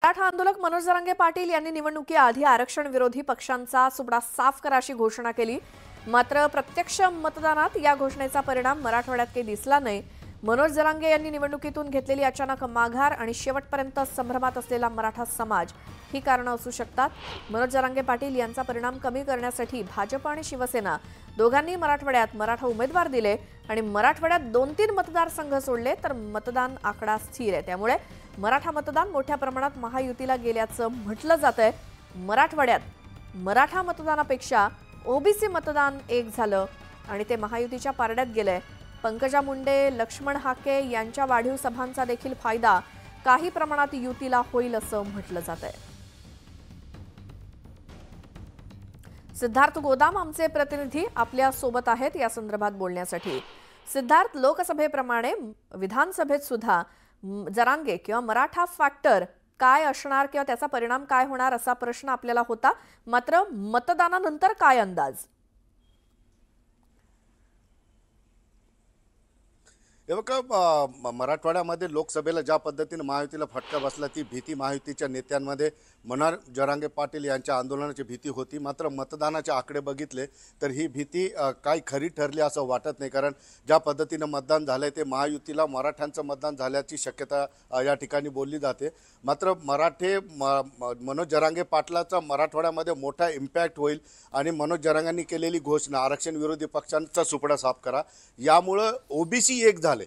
मराठा आंदोलक मनोज जरांगे पाटील यांनी निवडणुकीआधी आरक्षण विरोधी पक्षांचा सुपडा साफ करायची घोषणा केली। मात्र प्रत्यक्ष मतदानात या घोषणेचा परिणाम मराठवाड्यात काही दिसला नाही। मनोज जरांगे यांनी निवडणुकीतून घेतलेली अचानक माघार आणि शेवटपर्यंत संभ्रमात असलेला मराठा समाज ही कारणं असू शकतात। मनोज जरांगे पाटील यांचा परिणाम कमी करण्यासाठी भाजप आणि शिवसेना दोघांनी मराठवाड्यात मराठा उमेदवार दिले आणि मराठवाड्यात 2-3 मतदारसंघ सोडले तर मतदान आकडा स्थिर आहे। त्यामुळे मराठा मतदान मोठ्या प्रमाणात महायुतीला गेल्याचं म्हटलं जातंय। मराठवाड्यात मराठा मतदानापेक्षा ओबीसी मतदान एक झालं आणि ते महायुतीच्या पारड्यात गेलंय। पंकजा मुंडे, लक्ष्मण हाके यांच्या वाढीव सभांचा देखील फायदा काही प्रमाणात युतीला होईल असं म्हटलं जातंय। सिद्धार्थ गोदाम आमचे प्रतिनिधी आपल्या सोबत आहेत या संदर्भात बोलण्यासाठी। सिद्धार्थ, लोकसभेप्रमाणे विधानसभेत सुद्धा जरांगे किंवा मराठा फॅक्टर काय असणार किंवा त्याचा परिणाम काय होणार असा प्रश्न आपल्याला होता। मात्र मतदानानंतर काय अंदाज? मराठवाड्यामध्ये लोकसभेला ज्या पद्धतीने महायुतीला फटका बसला ती भीती महायुतीच्या नेत्यांमध्ये मनोज जरांगे पाटील यांच्या आंदोलनाची भीती होती। मात्र मतदानाचे आकडे बघितले तर ही भीती काही खरी ठरली असं वाटत नाही, कारण ज्या पद्धतीने मतदान झालंय ते महायुतीला मराठ्यांचं मतदान झाल्याची शक्यता या ठिकाणी बोलली जाते। मात्र मनोज जरांगे पाटलाचा मराठवाड्यामध्ये मोठा इम्पॅक्ट होईल आणि मनोज जरांगांनी केलेली घोषणा आरक्षण विरोधी पक्षांचा सुपडा साफ करा यामुळे ओबीसी एक झाले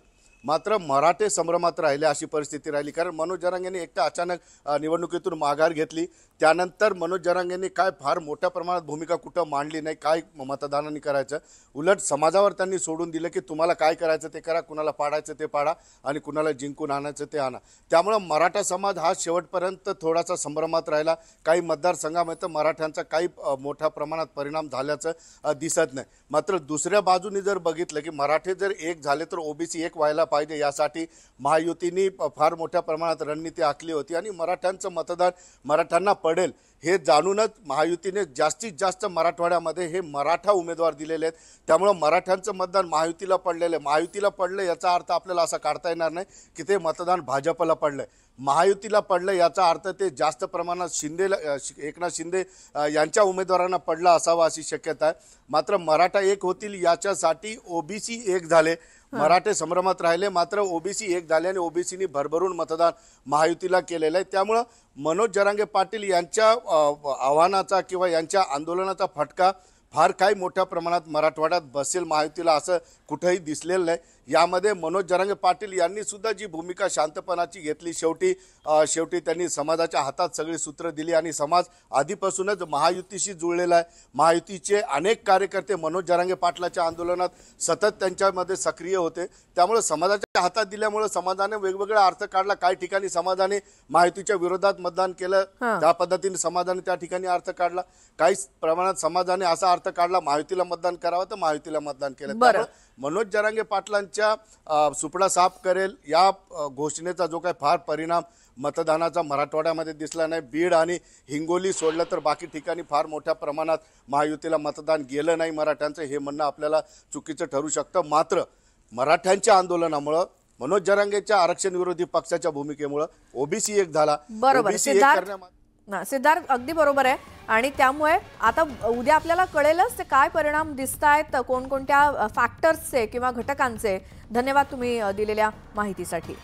मात्र मराठे संभ्रमात राहिले अशी परिस्थिती राहिली। कारण मनोज जरांगेंनी एकटा अचानक निवडणुकीतून माघार घेतली, त्यानंतर मनोज जरांगेंनी काय फार मोठ्या प्रमाणात भूमिका कुठं मांडली नाही, काय मतदानांनी करायचं। उलट समाजावर त्यांनी सोडून दिलं की तुम्हाला काय करायचं ते करा, कुणाला पाडायचं ते पाडा आणि कुणाला जिंकून आणायचं ते आणा। त्यामुळे मराठा समाज हा शेवटपर्यंत थोडासा संभ्रमात राहिला। काही मतदारसंघामध्ये मराठ्यांचा काही मोठ्या प्रमाणात परिणाम झाल्याचं दिसत नाही। मात्र दुसऱ्या बाजूने जर बघितलं की मराठे जर एक झाले तर ओबीसी एक व्हायला पाहिजे यासाठी महायुतीने फार मोठ्या प्रमाणात रणनीती आखली होती आणि मराठ्यांचं मतदान मराठ्यांना पडेल हे जाणूनच महायुतीने जास्तीत जास्त मराठवाड्यामध्ये हे मराठा उमेदवार दिलेले आहेत। त्यामुळे मराठ्यांचं मतदान महायुतीला पडलेलं आहे। महायुतीला पडलं याचा अर्थ आपल्याला असा काढता येणार नाही की ते मतदान भाजपला पडलंय। महायुतीला पडलं याचा अर्थ ते जास्त प्रमाणात एकनाथ शिंदे यांच्या उमेदवारांना पडलं असावं अशी शक्यता आहे। मात्र मराठा एक होतील याच्यासाठी ओबीसी एक झाले, मराठे संभ्रमात राहिले मात्र ओबीसी एक झाले आणि ओबीसीनी भरभरून मतदान महायुतीला केलेलं आहे। त्यामुळे मनोज जरांगे पाटील यांच्या आव्हानाचा किंवा यांच्या आंदोलनाचा फटका फार काही मोठ्या प्रमाणात मराठवाड्यात बसेल महायुतीला असं कुठेही दिसलेलं नाही। यामध्ये मनोज जरांगे पाटील यांनी सुद्धा जी भूमिका शांतपणाची घेतली, शेवटी त्यांनी समाजाच्या हातात सगळी सूत्र दिली आणि समाज आधीपासूनच महायुतीशी जुळलेला आहे। महायुतीचे अनेक कार्यकर्ते मनोज जरांगे पाटलाच्या आंदोलनात सतत त्यांच्यामध्ये सक्रिय होते। त्यामुळे समाजाच्या हातात दिल्यामुळे समाजाने वेगवेगळा अर्थ काढला। काही ठिकाणी समाजाने महायुतीच्या विरोधात मतदान केलं, त्या पद्धतीने समाजाने त्या ठिकाणी अर्थ काढला। काही प्रमाणात समाजाने असा अर्थ काढला महायुतीला मतदान करावं तर महायुतीला मतदान केलं। त्यामुळे मनोज जरांगे पाटलांच्या सुपडा साफ करेल या घोषणेचा जो काही फार परिणाम मतदानाचा मराठवाड्यामध्ये दिसला नाही। बीड आणि हिंगोली सोडलं तर बाकी ठिकाणी फार मोठ्या प्रमाणात महायुतीला मतदान गेलं नाही मराठ्यांचं, हे म्हणणं आपल्याला चुकीचं ठरू शकतं। मात्र मराठ्यांच्या आंदोलनामुळे मनोज जरांगेच्या आरक्षण विरोधी पक्षाच्या भूमिकेमुळे ओबीसी एक झाला। बरोबर सिद्धार्थ, अगदी बरोबर आहे आणि त्यामुळे आता उद्या आपल्याला कळेलच ते काय परिणाम दिसतायत कोणकोणत्या फॅक्टर्सचे किंवा घटकांचे। धन्यवाद तुम्ही दिलेल्या माहितीसाठी।